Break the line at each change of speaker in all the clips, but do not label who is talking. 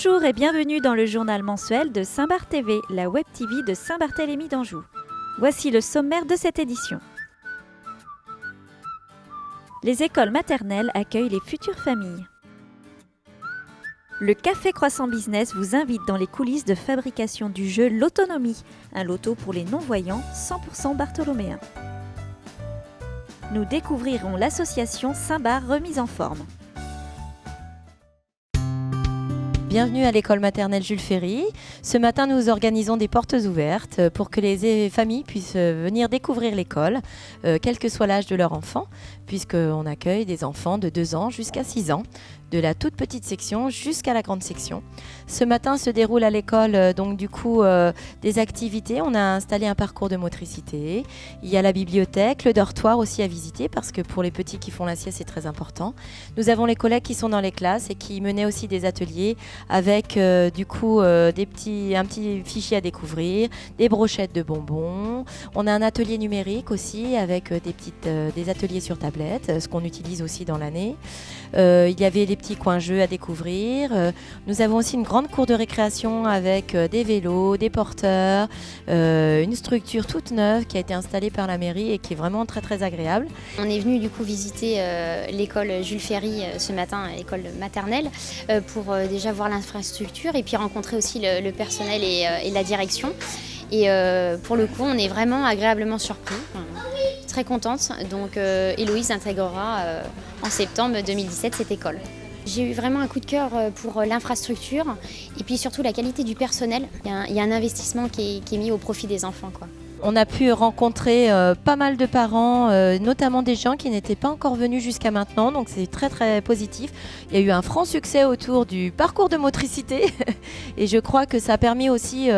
Bonjour et bienvenue dans le journal mensuel de Saint-Barth TV, la web TV de Saint-Barthélemy d'Anjou. Voici le sommaire de cette édition. Les écoles maternelles accueillent les futures familles. Le Café Croissant Business vous invite dans les coulisses de fabrication du jeu L'Autonomie, un loto pour les non-voyants 100% bartholoméen. Nous découvrirons l'association Saint-Barth Remise en Forme.
Bienvenue à l'école maternelle Jules Ferry. Ce matin, nous organisons des portes ouvertes pour que les familles puissent venir découvrir l'école, quel que soit l'âge de leur enfant, puisqu'on accueille des enfants de 2 ans jusqu'à 6 ans, de la toute petite section jusqu'à la grande section. Ce matin se déroule à l'école des activités. On a installé un parcours de motricité. Il y a la bibliothèque, le dortoir aussi à visiter parce que pour les petits qui font la sieste, c'est très important. Nous avons les collègues qui sont dans les classes et qui menaient aussi des ateliers avec un petit fichier à découvrir, des brochettes de bonbons. On a un atelier numérique aussi avec des ateliers sur tablette, ce qu'on utilise aussi dans l'année. Il y avait des petits coins jeux à découvrir. Nous avons aussi une grande cour de récréation avec des vélos, des porteurs, une structure toute neuve qui a été installée par la mairie et qui est vraiment très très agréable.
On est venu visiter l'école Jules Ferry ce matin, l'école maternelle, pour déjà voir l'infrastructure et puis rencontrer aussi le personnel et la direction. Et pour le coup, on est vraiment agréablement surpris. Très contente. Donc Héloïse intégrera en septembre 2017 cette école. J'ai eu vraiment un coup de cœur pour l'infrastructure et puis surtout la qualité du personnel. Il y a un investissement qui est mis au profit des enfants, quoi.
On a pu rencontrer pas mal de parents, notamment des gens qui n'étaient pas encore venus jusqu'à maintenant, donc c'est très très positif. Il y a eu un franc succès autour du parcours de motricité et je crois que ça a permis aussi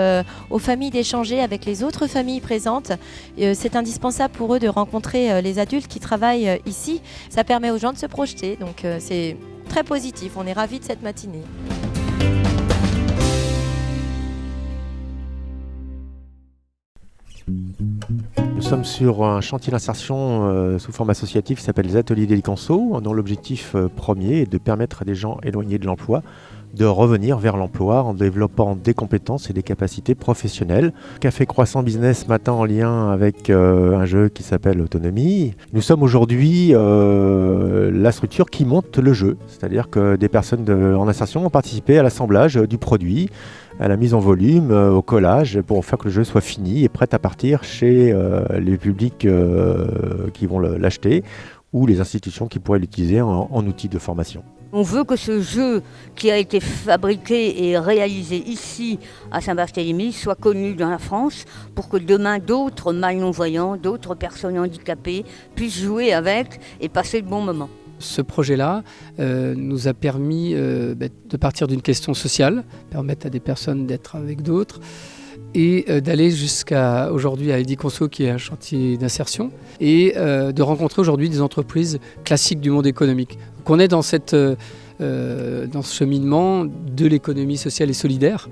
aux familles d'échanger avec les autres familles présentes. C'est indispensable pour eux de rencontrer les adultes qui travaillent ici. Ça permet aux gens de se projeter, donc c'est très positif. On est ravis de cette matinée.
Nous sommes sur un chantier d'insertion sous forme associative qui s'appelle les Ateliers d'Hélicanceau, dont l'objectif premier est de permettre à des gens éloignés de l'emploi de revenir vers l'emploi en développant des compétences et des capacités professionnelles. Café Croissant Business ce matin en lien avec un jeu qui s'appelle Autonomie. Nous sommes aujourd'hui la structure qui monte le jeu, c'est-à-dire que des personnes en insertion ont participé à l'assemblage du produit, à la mise en volume, au collage, pour faire que le jeu soit fini et prêt à partir chez les publics qui vont l'acheter ou les institutions qui pourraient l'utiliser en outil de formation.
On veut que ce jeu qui a été fabriqué et réalisé ici à Saint-Barthélemy soit connu dans la France pour que demain d'autres malvoyants, d'autres personnes handicapées puissent jouer avec et passer de bons moments.
Ce projet-là nous a permis de partir d'une question sociale, permettre à des personnes d'être avec d'autres et d'aller jusqu'à aujourd'hui à Hélicanceau qui est un chantier d'insertion et de rencontrer aujourd'hui des entreprises classiques du monde économique. Donc on est dans ce cheminement de l'économie sociale et solidaire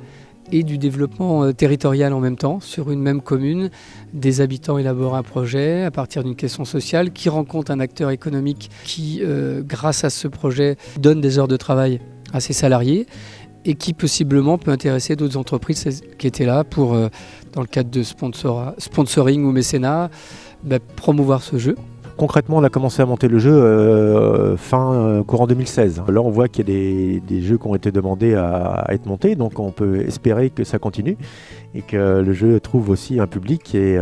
et du développement territorial en même temps. Sur une même commune, des habitants élaborent un projet à partir d'une question sociale qui rencontre un acteur économique qui, grâce à ce projet, donne des heures de travail à ses salariés et qui possiblement peut intéresser d'autres entreprises qui étaient là pour, dans le cadre de sponsoring ou mécénat, promouvoir ce jeu.
Concrètement, on a commencé à monter le jeu courant 2016. Là, on voit qu'il y a des jeux qui ont été demandés à être montés, donc on peut espérer que ça continue et que le jeu trouve aussi un public et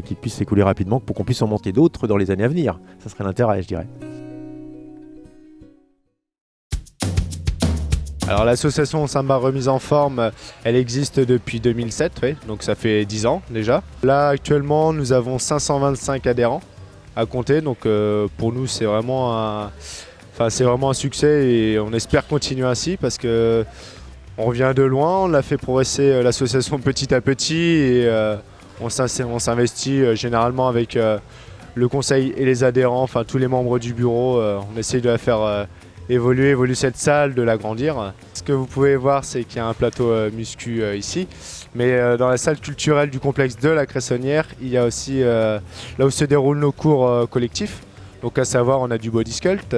qu'il puisse s'écouler rapidement pour qu'on puisse en monter d'autres dans les années à venir. Ça serait l'intérêt, je dirais.
Alors l'association Saint-Barth Remise en Forme, elle existe depuis 2007, oui, donc ça fait 10 ans déjà. Là actuellement nous avons 525 adhérents à compter, donc pour nous c'est vraiment un succès et on espère continuer ainsi parce que on revient de loin, on a fait progresser l'association petit à petit et on s'investit généralement avec le conseil et les adhérents, enfin tous les membres du bureau, on essaye de la faire évoluer cette salle, de l'agrandir. Ce que vous pouvez voir, c'est qu'il y a un plateau muscu ici, mais dans la salle culturelle du complexe de la Cressonnière, il y a aussi là où se déroulent nos cours collectifs. Donc à savoir, on a du body sculpt,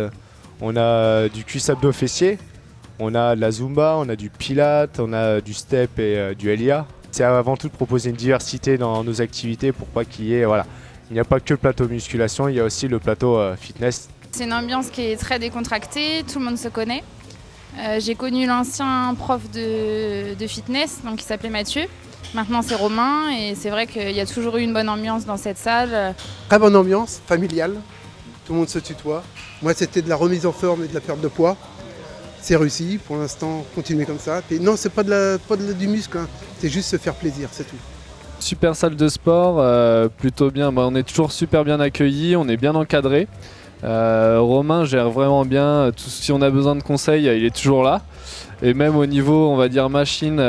on a du cuisse abdos fessier, On a de la Zumba, on a du Pilates, on a du Step et du LIA. C'est avant tout de proposer une diversité dans nos activités pour pas qu'il y ait, voilà, il n'y a pas que le plateau musculation, il y a aussi le plateau fitness.
C'est une ambiance qui est très décontractée, tout le monde se connaît. J'ai connu l'ancien prof de fitness, donc qui s'appelait Mathieu. Maintenant c'est Romain et c'est vrai qu'il y a toujours eu une bonne ambiance dans cette salle.
Très bonne ambiance, familiale, tout le monde se tutoie. Moi c'était de la remise en forme et de la perte de poids. C'est réussi, pour l'instant continuer comme ça. Et non, c'est pas du muscle, hein. C'est juste se faire plaisir, c'est tout.
Super salle de sport, plutôt bien, on est toujours super bien accueillis, on est bien encadré. Romain gère vraiment bien, si on a besoin de conseils, il est toujours là. Et même au niveau, on va dire, machines,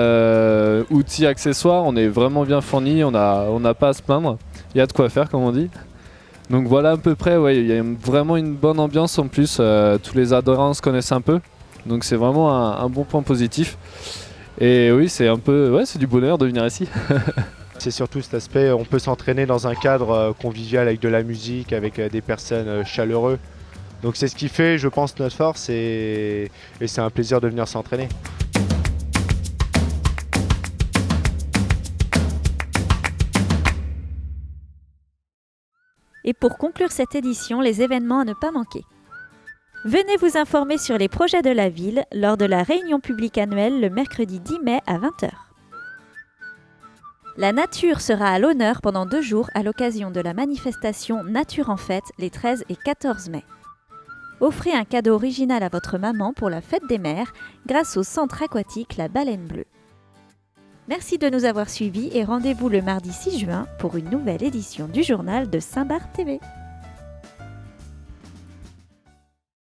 outils, accessoires, on est vraiment bien fourni, on n'a pas à se plaindre. Il y a de quoi faire, comme on dit. Donc voilà à peu près, ouais, il y a vraiment une bonne ambiance en plus, tous les adhérents se connaissent un peu. Donc c'est vraiment un bon point positif. Et oui, c'est un peu, ouais, c'est du bonheur de venir ici.
C'est surtout cet aspect, on peut s'entraîner dans un cadre convivial avec de la musique, avec des personnes chaleureuses. Donc c'est ce qui fait, je pense, notre force et c'est un plaisir de venir s'entraîner.
Et pour conclure cette édition, les événements à ne pas manquer. Venez vous informer sur les projets de la ville lors de la réunion publique annuelle le mercredi 10 mai à 20h. La nature sera à l'honneur pendant 2 jours à l'occasion de la manifestation Nature en fête les 13 et 14 mai. Offrez un cadeau original à votre maman pour la fête des mères grâce au centre aquatique La Baleine Bleue. Merci de nous avoir suivis et rendez-vous le mardi 6 juin pour une nouvelle édition du journal de Saint-Barth TV.